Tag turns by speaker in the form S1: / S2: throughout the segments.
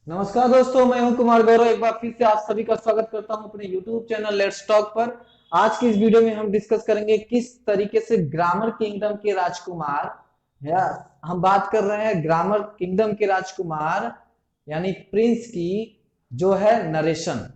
S1: नमस्कार दोस्तों, मैं हूं कुमार गौरव। एक बार फिर से आप सभी का स्वागत करता हूं अपने YouTube चैनल लेट्स टॉक पर। आज की इस वीडियो में हम डिस्कस करेंगे किस तरीके से ग्रामर किंगडम के राजकुमार, या हम बात कर रहे हैं ग्रामर किंगडम के राजकुमार यानी प्रिंस की, जो है नरेशन।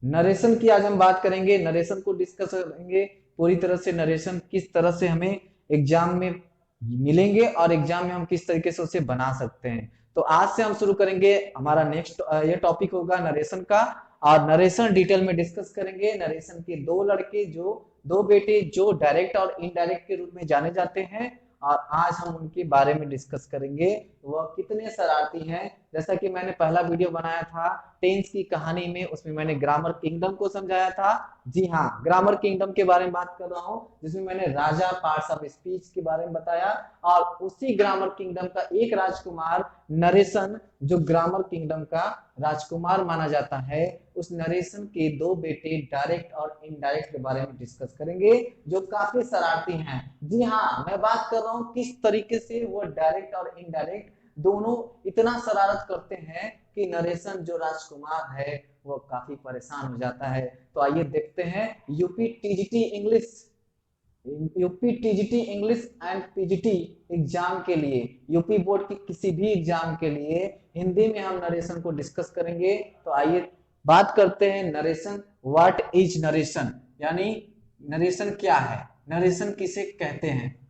S1: नरेशन की आज हम बात करेंगे, नरेशन को डिस्कस करेंगे पूरी तरह से। नरेशन किस तरह से हमें एग्जाम में मिलेंगे और एग्जाम में हम किस तरीके से उसे बना सकते हैं। तो आज से हम शुरू करेंगे हमारा नेक्स्ट ये टॉपिक होगा नरेशन का। और नरेशन डिटेल में डिस्कस करेंगे। नरेशन के दो लड़के, जो दो बेटे, जो डायरेक्ट और इनडायरेक्ट के रूप में जाने जाते हैं, और आज हम उनके बारे में डिस्कस करेंगे वह कितने शरारती हैं। जैसा कि मैंने पहला वीडियो बनाया था टेंस की कहानी में, उसमें मैंने ग्रामर किंगडम को समझाया था। जी हाँ, ग्रामर किंगडम के बारे में बात कर रहा हूं, जिसमें मैंने राजा पार्ट्स ऑफ स्पीच के बारे में बताया। और उसी ग्रामर किंगडम का एक राजकुमार नरेशन, जो ग्रामर किंगडम का राजकुमार माना जाता है, उस नरेशन के दो बेटे डायरेक्ट और इनडायरेक्ट के बारे में डिस्कस करेंगे, जो काफी शरारती हैं। जी हाँ, मैं बात कर रहा हूं किस तरीके से वो डायरेक्ट और इनडायरेक्ट दोनों इतना शरारत करते हैं कि नरेशन जो राजकुमार है वो काफी परेशान हो जाता है। तो आइए देखते हैं UP TGT English and PGT exam के लिए, यूपी बोर्ड के किसी भी एग्जाम के लिए हिंदी में हम नरेशन को डिस्कस करेंगे। तो आइए बात करते हैं नरेशन। व्हाट इज नरेशन, यानी नरेशन क्या है, नरेशन किसे कहते हैं।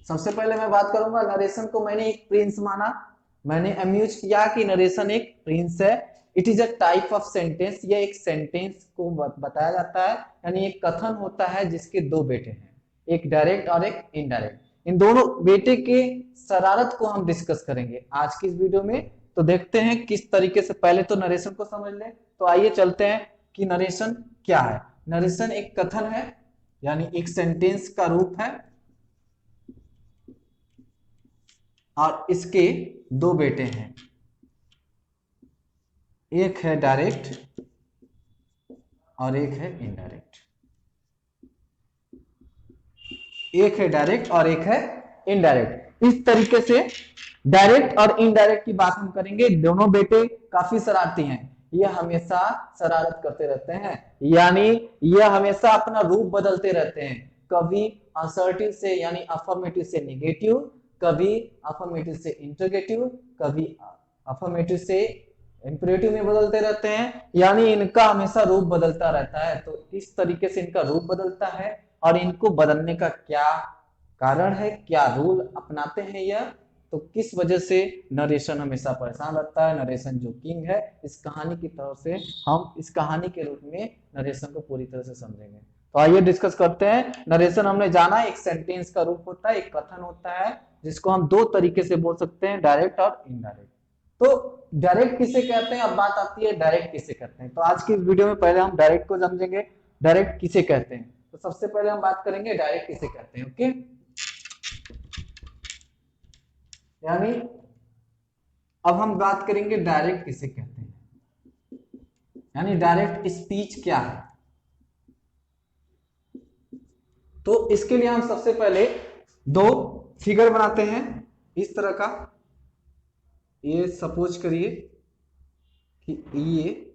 S1: सबसे पहले मैं बात करूंगा नरेशन को मैंने एक प्रिंस माना, मैंने अम्यूज किया कि नरेशन एक प्रिंस है। It is a type of sentence, ये एक सेंटेंस को बताया जाता है, यानी एक कथन होता है जिसके दो बेटे हैं, एक डायरेक्ट और एक इनडायरेक्ट। इन दोनों बेटे के शरारत को हम डिस्कस करेंगे आज की इस वीडियो में। तो देखते हैं किस तरीके से, पहले तो नरेशन को समझ लें। तो आइए चलते हैं कि नरेशन क्या है। नरेशन एक कथन है, यानी एक सेंटेंस का रूप है, और इसके दो बेटे हैं, एक है डायरेक्ट और एक है इनडायरेक्ट। एक है डायरेक्ट और एक है इनडायरेक्ट। इस तरीके से डायरेक्ट और इनडायरेक्ट की बात हम करेंगे। दोनों बेटे काफी शरारती हैं, ये हमेशा शरारत करते रहते हैं, यानी ये हमेशा अपना रूप बदलते रहते हैं। कभी असर्टिव से यानी अफर्मेटिव से निगेटिव, कभी अफर्मेटिव से इंटरगेटिव, कभी अफर्मेटिव से इंपरेटिव में बदलते रहते हैं, यानी इनका हमेशा रूप बदलता रहता है। तो किस तरीके से इनका रूप बदलता है और इनको बदलने का क्या कारण है, क्या रूल अपनाते हैं यह, तो किस वजह से नरेशन हमेशा परेशान रहता है, नरेशन जो किंग है, इस कहानी की तरफ से हम इस कहानी के रूप में नरेशन को पूरी तरह से समझेंगे। तो आइए डिस्कस करते हैं। नरेशन हमने जाना एक सेंटेंस का रूप होता है, एक कथन होता है, जिसको हम दो तरीके से बोल सकते हैं, डायरेक्ट और इनडायरेक्ट। तो डायरेक्ट किसे कहते हैं, अब बात आती है डायरेक्ट किसे कहते हैं। तो आज की वीडियो में पहले हम डायरेक्ट को समझेंगे, डायरेक्ट किसे कहते हैं। तो सबसे पहले हम बात करेंगे डायरेक्ट किसे कहते हैं। ओके, यानी अब हम बात करेंगे डायरेक्ट किसे कहते हैं, यानी डायरेक्ट स्पीच क्या है। तो इसके लिए हम सबसे पहले दो फिगर बनाते हैं इस तरह का। ये सपोज करिए कि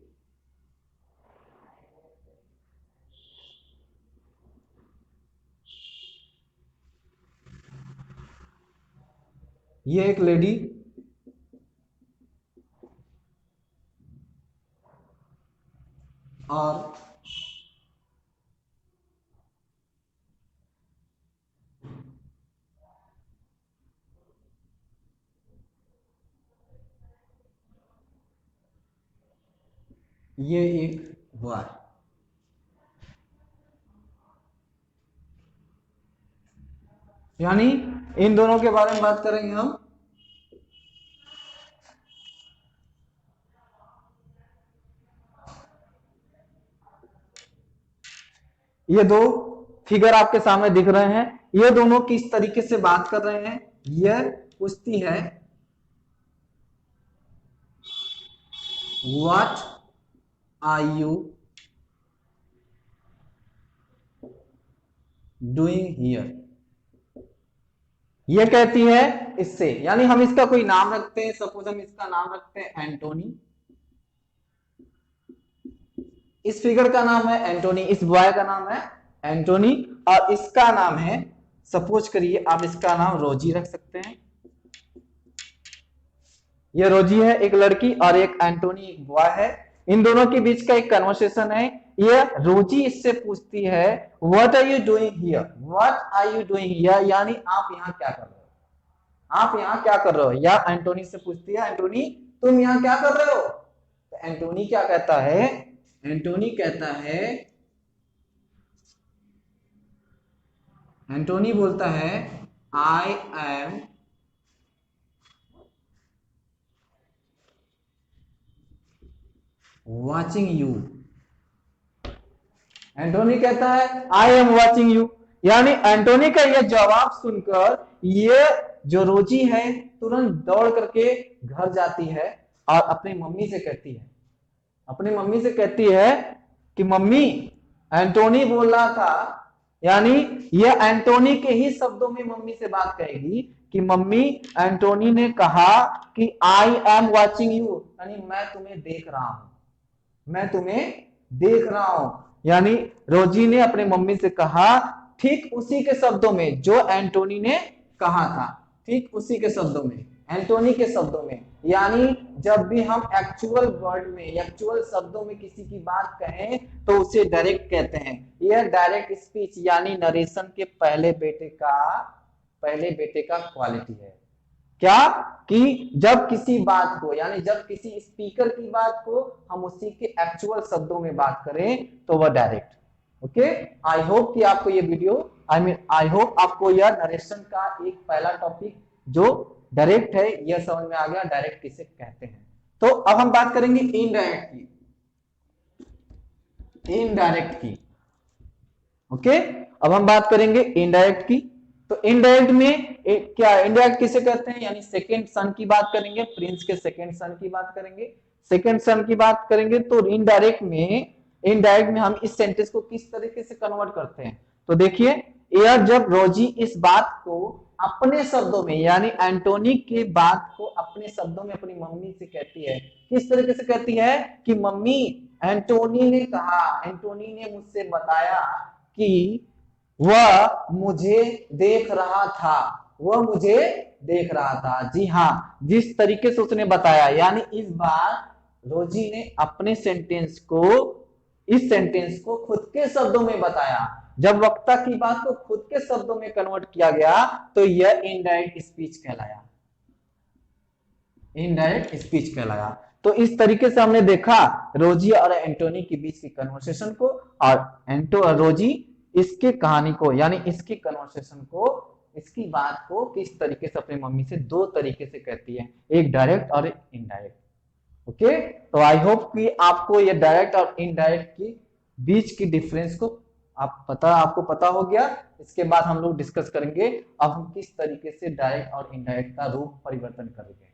S1: ये एक लेडी और ये एक बॉय। यानी इन दोनों के बारे में बात करेंगे हम। ये दो फिगर आपके सामने दिख रहे हैं, ये दोनों किस तरीके से बात कर रहे हैं। ये पूछती है what are you doing here. ये कहती है इससे, यानी हम इसका कोई नाम रखते हैं, सपोज हम इसका नाम रखते हैं एंटोनी, इस फिगर का नाम है एंटोनी, इस बॉय का नाम है एंटोनी, और इसका नाम है, सपोज करिए आप इसका नाम रोजी रख सकते हैं। ये रोजी है एक लड़की और एक एंटोनी एक बॉय है, इन दोनों के बीच का एक कन्वर्सेशन है। ये रोजी इससे पूछती है what are you doing here, what are you doing here, यानी आप यहाँ क्या कर रहे हो, आप यहाँ क्या कर रहे हो, या एंटोनी से पूछती है एंटोनी तुम यहाँ क्या कर रहे हो, तो एंटोनी क्या कहता है, एंटोनी कहता है, एंटोनी बोलता है I am watching you, Antony कहता है आई एम वॉचिंग यू, यानी एंटोनी का यह जवाब सुनकर ये जो रोजी है तुरंत दौड़ करके घर जाती है और अपनी मम्मी से कहती है, अपनी मम्मी से कहती है कि मम्मी एंटोनी बोल रहा था, यानी ये एंटोनी के ही शब्दों में मम्मी से बात कहेगी कि मम्मी एंटोनी ने कहा कि आई एम वॉचिंग यू, यानी मैं तुम्हें देख रहा हूं, मैं तुम्हें देख रहा हूं, यानी रोजी ने अपने मम्मी से कहा ठीक उसी के शब्दों में जो एंटोनी ने कहा था, ठीक उसी के शब्दों में, एंटोनी के शब्दों में, यानी जब भी हम एक्चुअल वर्ड में, एक्चुअल शब्दों में किसी की बात कहें तो उसे डायरेक्ट कहते हैं। यह डायरेक्ट स्पीच यानी नरेशन के पहले बेटे का क्वालिटी है। क्या कि जब किसी बात को, यानी जब किसी स्पीकर की बात को हम उसी के एक्चुअल शब्दों में बात करें तो वह डायरेक्ट। ओके, आई होप कि आपको ये वीडियो, आई होप आपको यह नरेशन का एक पहला टॉपिक जो डायरेक्ट है यह समझ में आ गया, डायरेक्ट किसे कहते हैं। तो अब हम बात करेंगे इनडायरेक्ट की, इनडायरेक्ट की। ओके, अब हम बात करेंगे इनडायरेक्ट की। तो इनडायरेक्ट में क्या, इनडायरेक्ट किसे कहते हैं, यानी सेकंड सन की बात करेंगे, प्रिंस के सेकंड सन की बात करेंगे, सेकंड सन की बात करेंगे। तो इनडायरेक्ट में हम इस सेंटेंस को किस तरीके से कन्वर्ट करते हैं, तो देखिए यार जब रोजी इस बात को अपने शब्दों में, यानी एंटोनी के बात को अपने शब्दों में अपनी मम्मी से कहती है, किस तरीके से कहती है कि मम्मी एंटोनी ने कहा, एंटोनी ने मुझसे बताया कि वह मुझे देख रहा था, वह मुझे देख रहा था। जी हाँ, जिस तरीके से उसने बताया, यानी इस बार रोजी ने अपने सेंटेंस को, इस सेंटेंस को खुद के शब्दों में बताया। जब वक्ता की बात को खुद के शब्दों में कन्वर्ट किया गया तो यह इनडायरेक्ट स्पीच कहलाया, इनडायरेक्ट स्पीच कहलाया। तो इस तरीके से हमने देखा रोजी और एंटोनी के बीच की कन्वर्सेशन को, और रोजी इसके कहानी को, यानी इसकी कन्वर्सेशन को, इसकी बात को किस तरीके से अपनी मम्मी से दो तरीके से कहती है, एक डायरेक्ट और एक इनडायरेक्ट। ओके, तो आई होप कि आपको ये डायरेक्ट और इनडायरेक्ट की बीच की डिफरेंस को आपको पता हो गया। इसके बाद हम लोग डिस्कस करेंगे अब हम किस तरीके से डायरेक्ट और इनडायरेक्ट का रूप परिवर्तन करेंगे।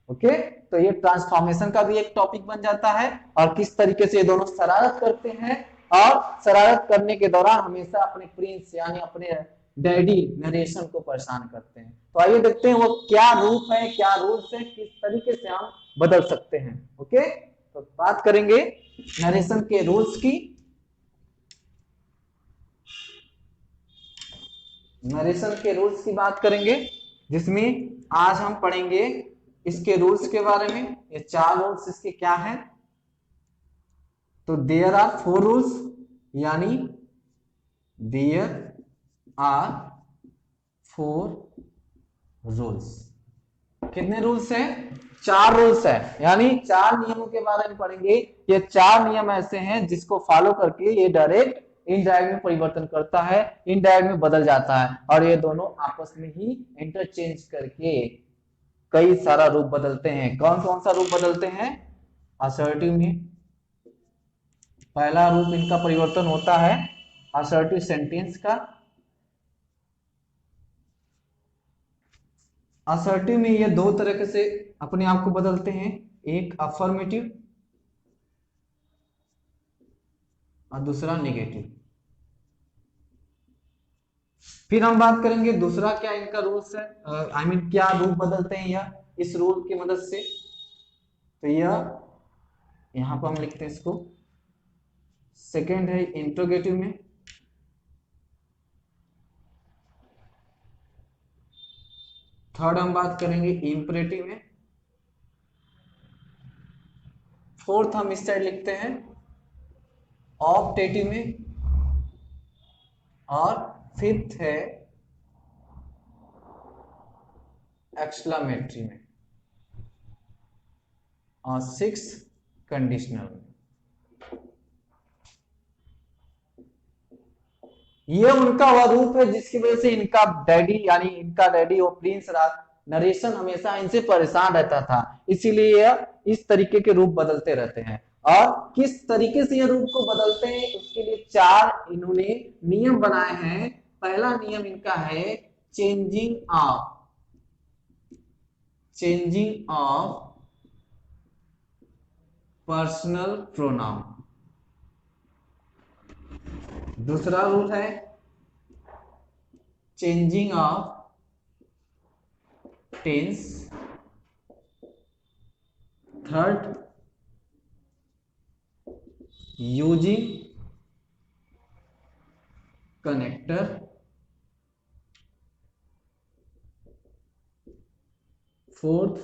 S1: ओके, तो ये ट्रांसफॉर्मेशन का भी एक टॉपिक बन जाता है, और किस तरीके से ये दोनों शरारत करते हैं, और शरारत करने के दौरान हमेशा अपने प्रिंस यानी अपने डैडी नरेशन को परेशान करते हैं। तो आइए देखते हैं वो क्या रूप है, क्या रूल्स है, किस तरीके से हम बदल सकते हैं। ओके, तो बात करेंगे नरेशन के रूल्स की, नरेशन के रूल्स की बात करेंगे, जिसमें आज हम पढ़ेंगे इसके रूल्स के बारे में। ये 4 रूल्स इसके क्या हैं, तो देयर आर 4 रूल्स, यानी देयर आर 4 रूल्स। कितने रूल्स हैं, 4 रूल्स है, यानी 4 नियमों के बारे में पढ़ेंगे। ये 4 नियम ऐसे हैं जिसको फॉलो करके ये डायरेक्ट इनडायरेक्ट में परिवर्तन करता है, इनडायरेक्ट में बदल जाता है, और ये दोनों आपस में ही इंटरचेंज करके कई सारा रूप बदलते हैं। कौन कौन सा रूप बदलते हैं, असर्टिव में पहला रूप इनका परिवर्तन होता है असर्टिव सेंटेंस का। असर्टिव में ये 2 तरीके से अपने आप को बदलते हैं, एक अफर्मेटिव और दूसरा नेगेटिव। फिर हम बात करेंगे दूसरा क्या इनका रूल्स है, आई मीन क्या रूप बदलते हैं यह इस रूल की मदद से। तो यह यहां पर हम लिखते हैं इसको, सेकेंड है इंट्रोगेटिव में, थर्ड हम बात करेंगे इंपरेटिव में, फोर्थ हम इस साइड लिखते हैं ऑप्टेटिव में, और फिफ्थ है एक्सक्लामेटरी में, और सिक्स कंडीशनल में। ये उनका वह रूप है जिसकी वजह से इनका डैडी यानी इनका डैडी और प्रिंस राज नरेशन हमेशा इनसे परेशान रहता था, इसीलिए यह इस तरीके के रूप बदलते रहते हैं। और किस तरीके से ये रूप को बदलते हैं उसके लिए चार इन्होंने नियम बनाए हैं। पहला नियम इनका है चेंजिंग ऑफ पर्सनल प्रोनाउन। दूसरा रूल है changing of tense. Third, using connector. Fourth,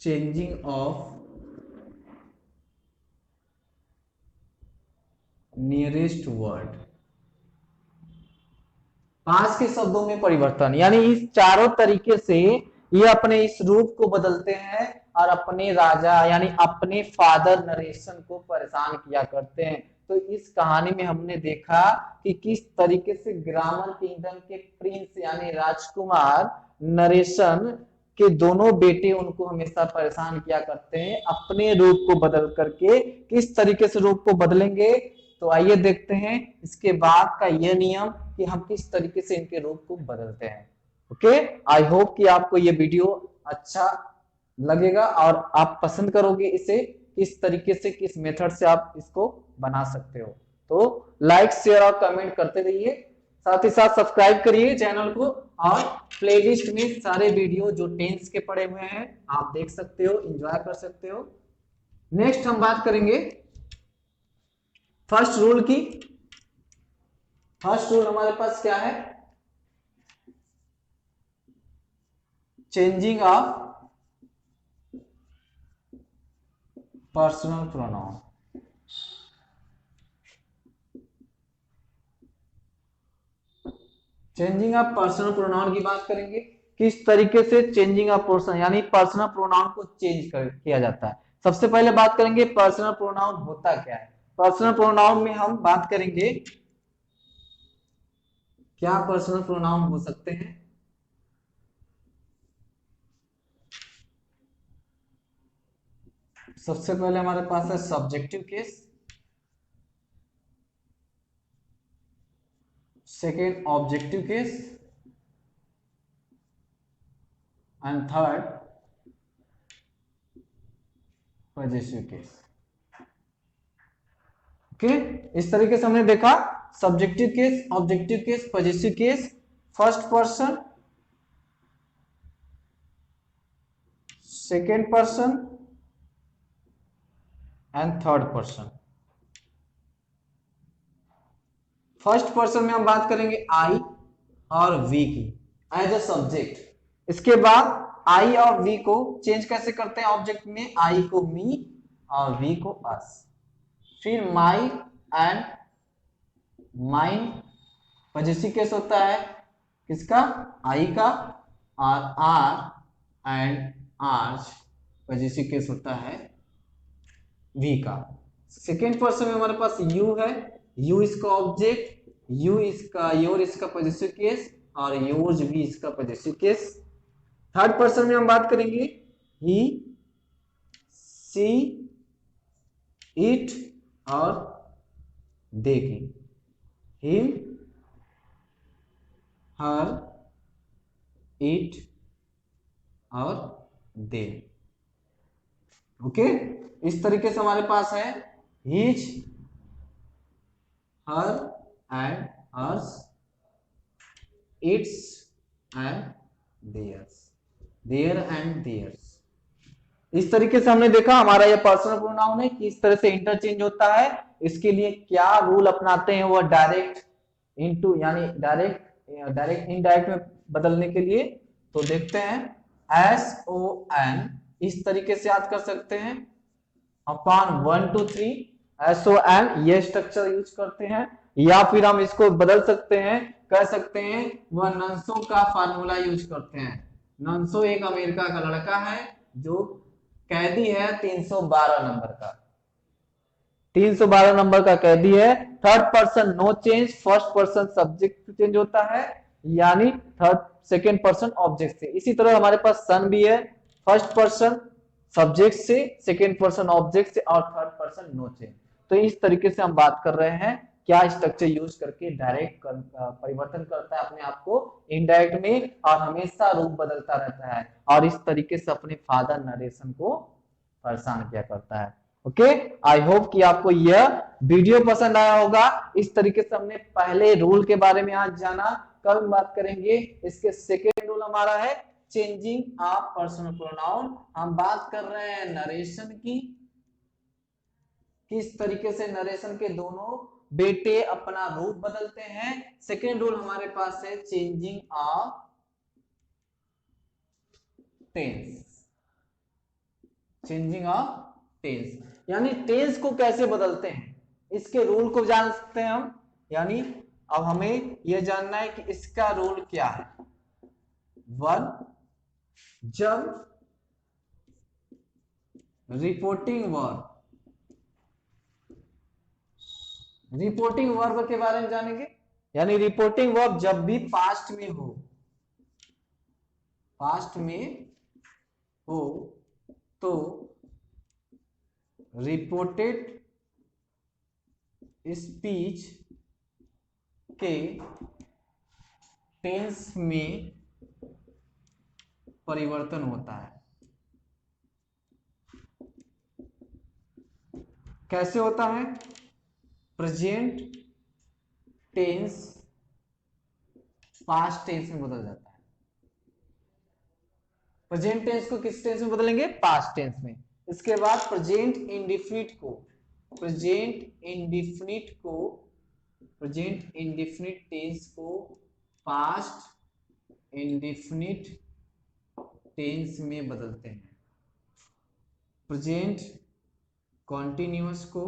S1: changing of nearest word. पांच के शब्दों में परिवर्तन, यानी इस चारों तरीके से ये अपने इस रूप को बदलते हैं और अपने राजा यानी अपने फादर नरेशन को परेशान किया करते हैं। तो इस कहानी में हमने देखा कि किस तरीके से ग्रामर किंगडम के प्रिंस यानी राजकुमार नरेशन के दोनों बेटे उनको हमेशा परेशान किया करते हैं अपने रूप को बदल करके। किस तरीके से रूप को बदलेंगे तो आइए देखते हैं इसके बाद का यह नियम कि हम किस तरीके से इनके रूप को बदलते हैं। ओके, आई होप कि आपको यह वीडियो अच्छा लगेगा और आप पसंद करोगे इसे, किस तरीके से किस मेथड से आप इसको बना सकते हो। तो लाइक शेयर और कमेंट करते रहिए, साथ ही साथ सब्सक्राइब करिए चैनल को, और प्लेलिस्ट में सारे वीडियो जो टेंस के पड़े हुए हैं आप देख सकते हो, एंजॉय कर सकते हो। नेक्स्ट हम बात करेंगे फर्स्ट रूल की। फर्स्ट रूल हमारे पास क्या है, changing of personal pronoun. Changing of personal pronoun की बात करेंगे, किस तरीके से चेंजिंग ऑफ पर्सन यानी पर्सनल प्रोनाउन को चेंज किया जाता है। सबसे पहले बात करेंगे पर्सनल प्रोनाउन होता क्या है। पर्सनल प्रोनाउन में हम बात करेंगे क्या पर्सनल प्रोनाउन हो सकते हैं। सबसे पहले हमारे पास है subjective case, second objective case, and third possessive case. Okay, इस तरीके से हमने देखा subjective case, objective case, possessive case, first person, second person and third person. First person में हम बात करेंगे आई और वी की एज अ सब्जेक्ट। इसके बाद आई और वी को चेंज कैसे करते हैं ऑब्जेक्ट में, आई को मी और वी को अस। फिर my and mine possessive case होता है किसका, आई का, और our and ours possessive case होता है वी का। सेकेंड पर्सन में हमारे पास यू है, यू इसका ऑब्जेक्ट, यू इसका योर इसका पॉजेसिव केस, और योर्स भी इसका पॉजेसिव केस। थर्ड पर्सन में हम बात करेंगे ही, सी, इट और दे की। हिम, हर, इट और दे। ओके, इस तरीके से हमारे पास है his, her, and hers, its and theirs, their and theirs. इस तरीके से हमने देखा हमारा ये पर्सनल प्रोनाउन है कि इस तरह से इंटरचेंज होता है। इसके लिए क्या रूल अपनाते हैं, वो डायरेक्ट इनटू यानी डायरेक्ट इनडायरेक्ट में बदलने के लिए। तो देखते हैं, एस ओ एन इस तरीके से याद कर सकते हैं, अपॉन 1 2 3 एस ओ एन, ये स्ट्रक्चर यूज करते हैं। या फिर हम इसको बदल सकते हैं, कह सकते हैं वह नंसो का फार्मूला यूज करते हैं। नंसो एक अमेरिका का लड़का है जो कैदी है 312 नंबर का, 312 नंबर का कैदी है। Third person no change, first person subject change होता है, यानी थर्ड सेकेंड पर्सन ऑब्जेक्ट से। इसी तरह हमारे पास सन भी है, फर्स्ट पर्सन सब्जेक्ट से, सेकेंड पर्सन ऑब्जेक्ट से और थर्ड पर्सन नो चेंज। तो इस तरीके से हम बात कर रहे हैं क्या स्ट्रक्चर यूज करके डायरेक्ट परिवर्तन करता है अपने आप को इनडायरेक्ट में, और हमेशा रूप बदलता रहता है, और इस तरीके से अपने फादर नरेशन को परेशान किया करता है। ओके, आई होप कि आपको यह वीडियो पसंद आया होगा। इस तरीके से हमने पहले रूल के बारे में आज जाना, कल बात करेंगे इसके सेकेंड रूल हमारा है चेंजिंग ऑफ पर्सनल प्रोनाउन। हम बात कर रहे हैं नरेशन की, किस तरीके से नरेशन के दोनों बेटे अपना रूप बदलते हैं। सेकेंड रूल हमारे पास है changing of tense, changing of tense यानी टेंस को कैसे बदलते हैं, इसके रूल को जान सकते हैं हम। यानी अब हमें यह जानना है कि इसका रूल क्या है। 1, जब रिपोर्टिंग वर्ब के बारे में जानेंगे, यानी रिपोर्टिंग वर्ब जब भी पास्ट में हो, तो रिपोर्टेड स्पीच के टेंस में परिवर्तन होता है। कैसे होता है? प्रेजेंट टेंस पास्ट टेंस में बदल जाता है। प्रेजेंट टेंस को किस टेंस में बदलेंगे? पास्ट टेंस में। इसके बाद प्रेजेंट इंडिफिनिट टेंस को पास्ट इंडिफिनिट टेंस में बदलते हैं। प्रेजेंट कॉन्टिन्यूअस को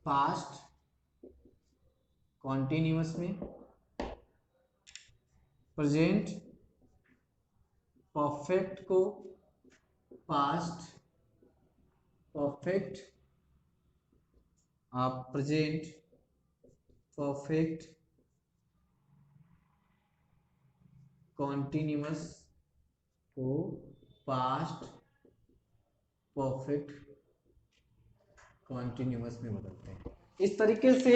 S1: पास्ट कॉन्टिन्यूअस में, प्रेजेंट परफेक्ट को past perfect, present perfect continuous को पास्ट परफेक्ट कॉन्टिन्यूअस में बदलते हैं। इस तरीके से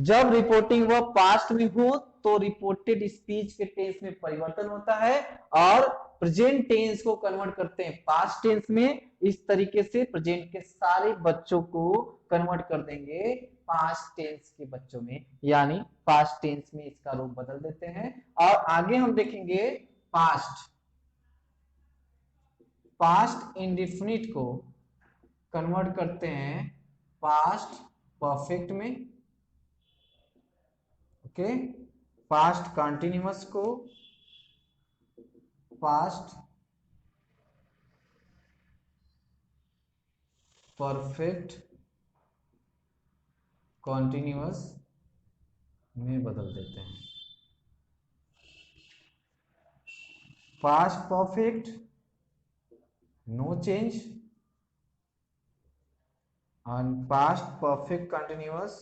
S1: जब रिपोर्टिंग वर्ब पास्ट में हो तो रिपोर्टेड स्पीच के टेंस में परिवर्तन होता है, और प्रेजेंट टेंस को कन्वर्ट करते हैं पास्ट टेंस में। इस तरीके से प्रेजेंट के सारे बच्चों को कन्वर्ट कर देंगे पास्ट टेंस के बच्चों में, यानी पास्ट टेंस में इसका रूप बदल देते हैं। और आगे हम देखेंगे पास्ट इंडिफिनिट को कन्वर्ट करते हैं पास्ट परफेक्ट में। ओके, पास्ट कंटिन्यूअस को पास्ट परफेक्ट कंटिन्यूअस में बदल देते हैं। Past perfect no change and past perfect continuous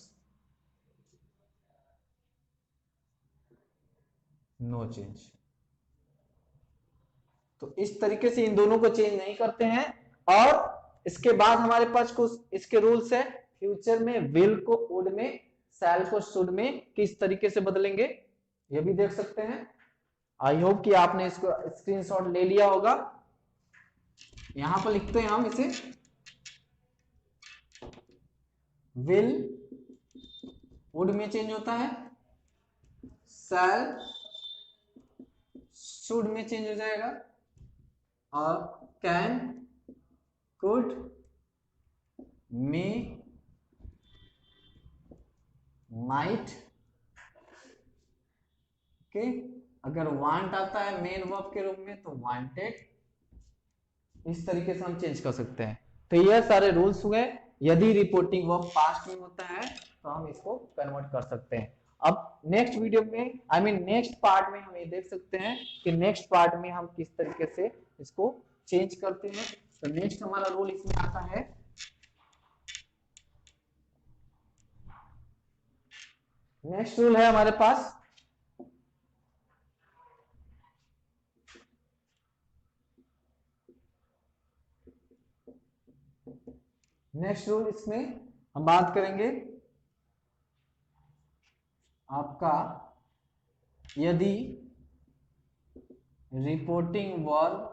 S1: no change। तो इस तरीके से इन दोनों को चेंज नहीं करते हैं। और इसके बाद हमारे पास कुछ इसके रूल्स है। फ्यूचर में विल को वुड में, शैल को शुड में किस तरीके से बदलेंगे ये भी देख सकते हैं। आई होप कि आपने इसको स्क्रीनशॉट ले लिया होगा। यहां पर लिखते हैं हम इसे, विल, वुड में चेंज होता है, शैल, शुड में चेंज हो जाएगा, और can, could, may, might. Okay, अगर वांट आता है मेन वर्ब के रूप में तो वांटेड। इस तरीके से हम चेंज कर सकते हैं। तो ये सारे रूल्स हुए। यदि रिपोर्टिंग वर्ब पास्ट में होता है तो हम इसको कन्वर्ट कर सकते हैं। अब नेक्स्ट वीडियो में नेक्स्ट पार्ट में हम ये देख सकते हैं कि नेक्स्ट पार्ट में हम किस तरीके से इसको चेंज करते हैं। तो नेक्स्ट हमारा रूल इसमें आता है, नेक्स्ट रूल है हमारे पास नेक्स्ट रूल इसमें हम बात करेंगे आपका, यदि रिपोर्टिंग वर्ब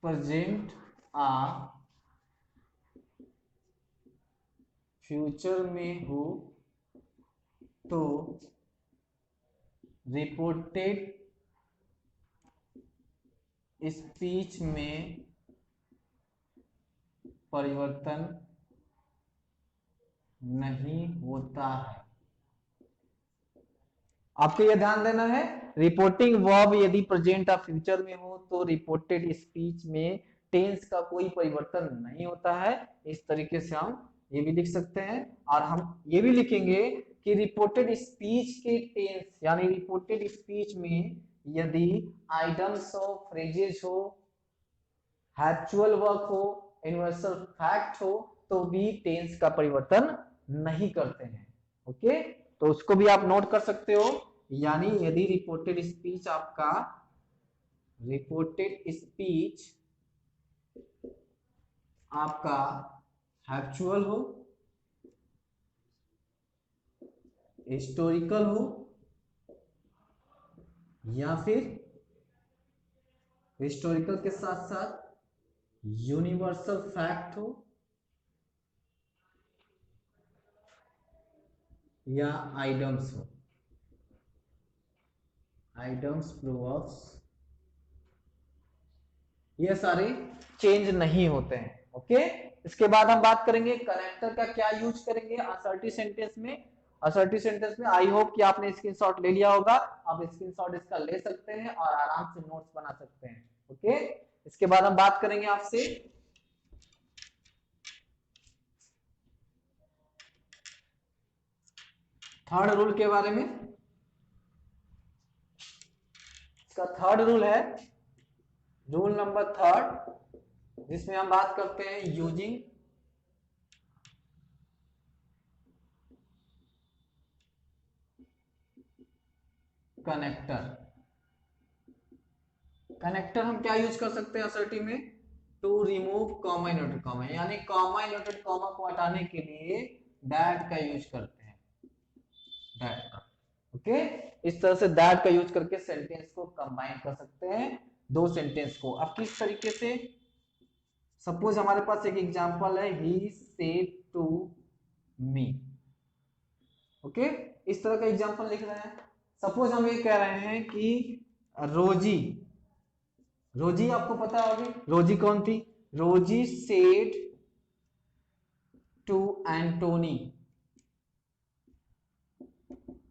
S1: प्रेजेंट आ फ्यूचर में हो तो रिपोर्टेड स्पीच में परिवर्तन नहीं होता है। आपको यह ध्यान देना है, रिपोर्टिंग वर्ब यदि प्रेजेंट या फ्यूचर में हो तो रिपोर्टेड स्पीच में टेंस का कोई परिवर्तन नहीं होता है। इस तरीके से हम ये भी लिख सकते हैं। और हम ये भी लिखेंगे कि रिपोर्टेड स्पीच के टेंस यानी रिपोर्टेड स्पीच में यदि आइटम्स हो, फ्रेजेस हो, हैप्चुअल वर्क हो, यूनिवर्सल फैक्ट हो तो भी टेंस का परिवर्तन नहीं करते हैं। ओके, तो उसको भी आप नोट कर सकते हो। यानी यदि रिपोर्टेड स्पीच आपका हैप्चुअल हो, हिस्टोरिकल हो, या फिर हिस्टोरिकल के साथ साथ यूनिवर्सल फैक्ट हो, या आइटम्स हो, आइटम्स, प्रोवर्ब्स, ये सारे चेंज नहीं होते हैं। ओके, इसके बाद हम बात करेंगे कनेक्टर का क्या यूज करेंगे असर्टिव सेंटेंस में। असर्टिव सेंटेंस में आई होप कि आपने स्क्रीनशॉट ले लिया होगा। आप स्क्रीनशॉट इसका ले सकते हैं और आराम से नोट्स बना सकते हैं। ओके, इसके बाद हम बात करेंगे आपसे थर्ड रूल के बारे में। इसका थर्ड रूल है रूल नंबर थर्ड, जिसमें हम बात करते हैं यूजिंग कनेक्टर। कनेक्टर हम क्या यूज कर सकते हैं असर्टिव में, to remove comma inverted comma, यानी कॉमा इन्वर्टेड कॉमा को हटाने के लिए दैट का यूज करते हैं, दैट का। ओके, इस तरह से दैट का यूज करके सेंटेंस को कंबाइन कर सकते हैं, दो सेंटेंस को। अब किस तरीके से, सपोज हमारे पास एक एग्जांपल है, he said to me. Okay, इस तरह का एग्जांपल लिख रहे हैं। सपोज हम ये कह रहे हैं कि रोजी, रोजी आपको पता होगी रोजी कौन थी, Rosie said to Antony,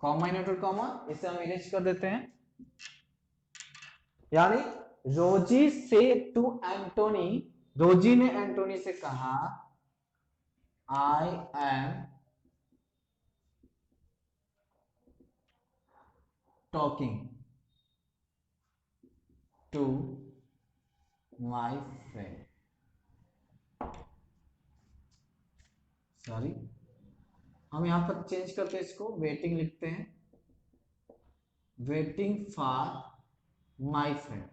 S1: comma inverted comma, इसे हम इरेज कर देते हैं। यानी रोजी सेड टू एंटोनी, रोजी ने एंटोनी से कहा I am talking to my friend, sorry हम यहां पर चेंज करते हैं, इसको वेटिंग लिखते हैं, वेटिंग फॉर माई फ्रेंड।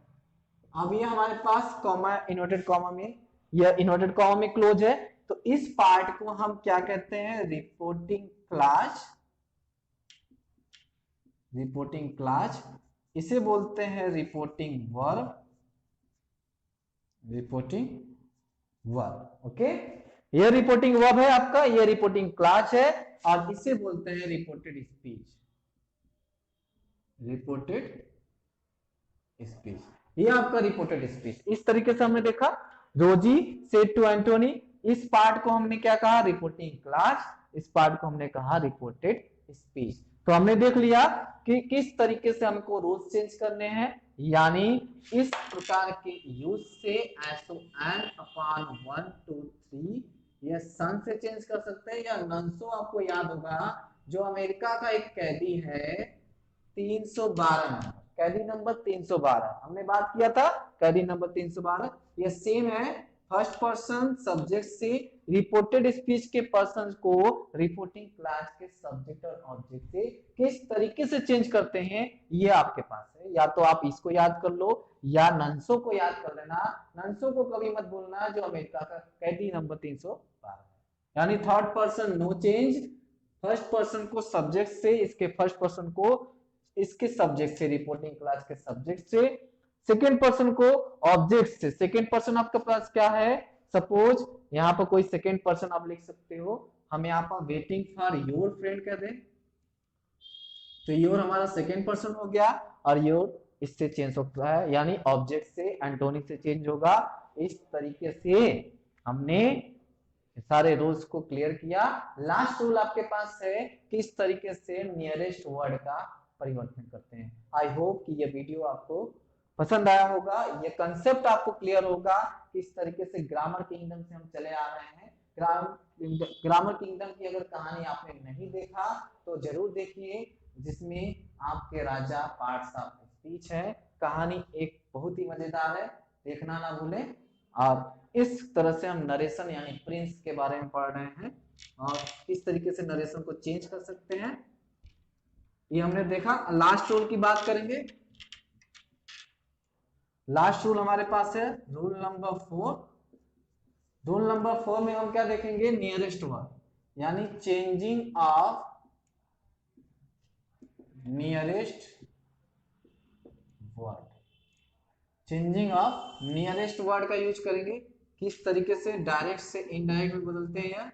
S1: अब ये हमारे पास कॉमा इन्वर्टेड कॉमा में, यह इन्वर्टेड कॉमा में क्लोज है। तो इस पार्ट को हम क्या कहते हैं, रिपोर्टिंग क्लॉज, रिपोर्टिंग क्लॉज। इसे बोलते हैं reporting verb, reporting verb. Okay, ये रिपोर्टिंग वर्ब है आपका, ये रिपोर्टिंग क्लास है और इसे बोलते हैं रिपोर्टेड स्पीच। रिपोर्टेड स्पीच, ये आपका रिपोर्टेड स्पीच। इस तरीके से हमने देखा रोजी सेड टू एंटोनी, इस पार्ट को हमने क्या कहा, रिपोर्टिंग क्लास, इस पार्ट को हमने कहा रिपोर्टेड स्पीच। तो हमने देख लिया कि किस तरीके से हमको रूल्स चेंज करने हैं, यानी इस प्रकार के यूज से एसओ एन अपान 1 2 3 ये सन से चेंज कर सकते हैं, या नंसो आपको याद होगा जो अमेरिका का एक कैदी है 312 नंबर, कैदी नंबर 312 हमने बात किया था, कैदी नंबर 312 ये सेम है। फर्स्ट पर्सन सब्जेक्ट से रिपोर्टेड स्पीच के पर्सन को रिपोर्टिंग क्लास के सब्जेक्ट और ऑब्जेक्ट से किस तरीके से चेंज करते हैं ये आपके पास है। या तो आप इसको याद कर लो या नंसो को याद कर लेना, नंसो को कभी मत भूलना जो अमेरिका का कैदी नंबर 312 है। यानी third person no change, first person को सब्जेक्ट से, इसके फर्स्ट पर्सन को इसके सब्जेक्ट से, रिपोर्टिंग क्लास के सब्जेक्ट से, सेकेंड पर्सन को ऑब्जेक्ट से। सेकेंड पर्सन आपके पास क्या है, सपोज यहाँ पर कोई सेकेंड पर्सन आप लिख सकते हो, हम यहाँ पर वेटिंग फॉर योर फ्रेंड कह दें, तो योर हमारा सेकेंड पर्सन हो गया और योर इससे चेंज होता है, यानी ऑब्जेक्ट से एंटोनी से चेंज होगा। इस तरीके से हमने सारे रूल्स को क्लियर किया। लास्ट रूल आपके पास है किस तरीके से नियरेस्ट वर्ड का परिवर्तन करते हैं। आई होप कि ये वीडियो आपको पसंद आया होगा, ये कंसेप्ट आपको क्लियर होगा किस तरीके से ग्रामर किंगडम से हम चले आ रहे हैं। ग्रामर किंगडम की अगर कहानी आपने नहीं देखा तो जरूर देखिए, जिसमें आपके राजा पार्ट्स ऑफ स्पीच है। कहानी एक बहुत ही मजेदार है, देखना ना भूलें। और इस तरह से हम नरेशन यानी प्रिंस के बारे में पढ़ रहे हैं और किस तरीके से नरेशन को चेंज कर सकते हैं ये हमने देखा। लास्ट रूल की बात करेंगे। लास्ट रूल हमारे पास है रूल नंबर 4। रूल नंबर 4 में हम क्या देखेंगे, नियरेस्ट वर्ड, यानी changing of nearest word. Changing of nearest word का यूज करेंगे, किस तरीके से डायरेक्ट से इनडायरेक्ट में बदलते हैं,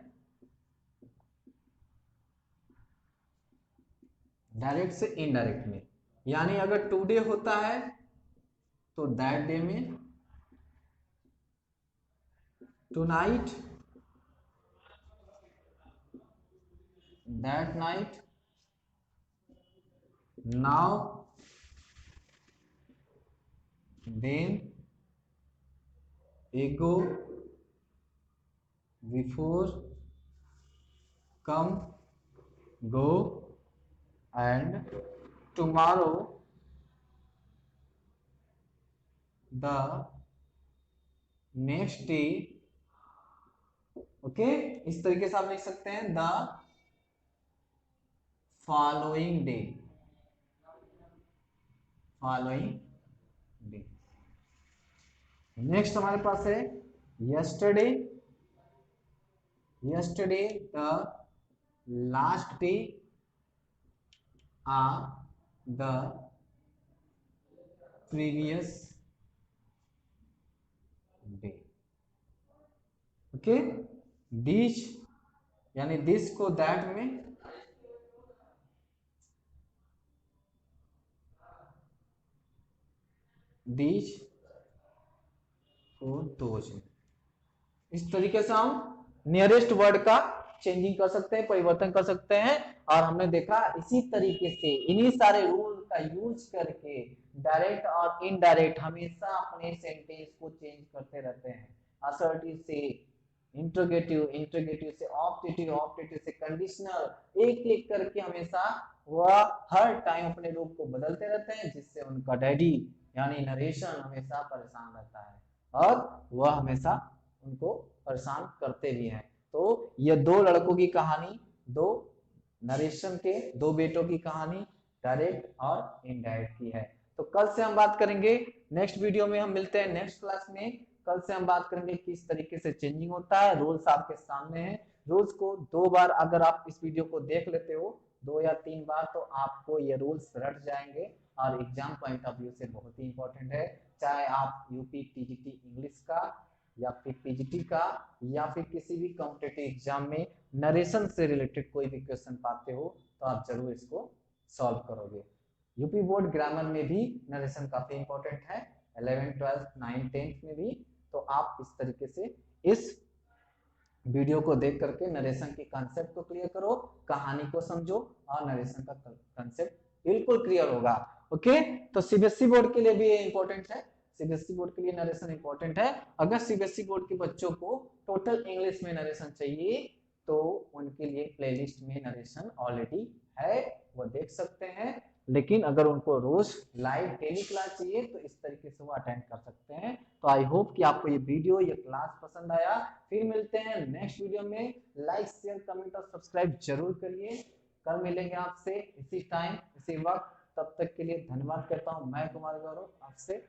S1: डायरेक्ट से इनडायरेक्ट में। यानी अगर टुडे होता है तो दैट डे में, tonight that night, now then, ago, before, come, go and tomorrow the next day. Okay, इस तरीके से आप लिख सकते हैं the following day, following day. Next हमारे पास है yesterday, yesterday the last day the previous day. Okay, this यानी दिस को दैट में, दिस को दोज। इस तरीके से हम नियरेस्ट वर्ड का चेंजिंग कर सकते हैं, परिवर्तन कर सकते हैं। और हमने देखा इसी तरीके से इन्हीं सारे रूल का यूज करके डायरेक्ट और इनडायरेक्ट हमेशा अपने सेंटेंस को चेंज करते रहते हैं। असर्टिव से इंट्रोगेटिव, इंट्रोगेटिव से ऑप्टेटिव, ऑप्टेटिव से कंडीशनल, एक एक करके हमेशा वह हर टाइम अपने रूप को बदलते रहते हैं, जिससे उनका डैडी यानी नरेशन हमेशा परेशान रहता है और वह हमेशा उनको परेशान करते भी हैं। तो ये दो लड़कों की कहानी, दो नरेशन के दो बेटों की कहानी डायरेक्ट और इनडायरेक्ट की है। तो कल से हम बात करेंगे, नेक्स्ट वीडियो में हम मिलते हैं नेक्स्ट क्लास में। कल से हम बात करेंगे किस तरीके से चेंजिंग होता है। रूल्स आपके सामने हैं, रूल्स को 2 बार अगर आप इस वीडियो को देख लेते हो 2 या 3 बार तो आपको ये रूल्स रट जाएंगे और एग्जाम पॉइंट ऑफ व्यू से बहुत ही इंपॉर्टेंट है। चाहे आप यूपी टीजीटी इंग्लिश का या फिर पीजीटी का या फिर किसी भी कॉम्पिटिटिव एग्जाम में नरेशन से रिलेटेड कोई भी क्वेश्चन पाते हो तो आप जरूर इसको सॉल्व करोगे। यूपी बोर्ड ग्रामर में भी नरेशन काफी इंपॉर्टेंट है, 11 12 9 10 में भी। तो आप इस तरीके से इस वीडियो को देख करके नरेशन की कॉन्सेप्ट को क्लियर करो, कहानी को समझो और नरेशन का कॉन्सेप्ट बिल्कुल क्लियर होगा। ओके, तो सीबीएसई बोर्ड के लिए भी ये इंपॉर्टेंट है, सीबीएसई बोर्ड के लिए नरेशन इंपॉर्टेंट है। अगर सीबीएसई बोर्ड के बच्चों को टोटल इंग्लिश में नरेशन चाहिए तो उनके लिए प्लेलिस्ट में नरेशन ऑलरेडी है, वो देख सकते हैं। लेकिन अगर उनको रोज लाइव डेली क्लास चाहिए तो इस तरीके से वो अटेंड कर सकते हैं। तो आई होप कि आपको ये वीडियो ये क्लास पसंद आया। फिर मिलते हैं नेक्स्ट वीडियो में। लाइक शेयर कमेंट और सब्सक्राइब जरूर करिए। कल मिलेंगे आपसे इसी टाइम इसी वक्त, तब तक के लिए धन्यवाद करता हूं। मैं कुमार गौरव आपसे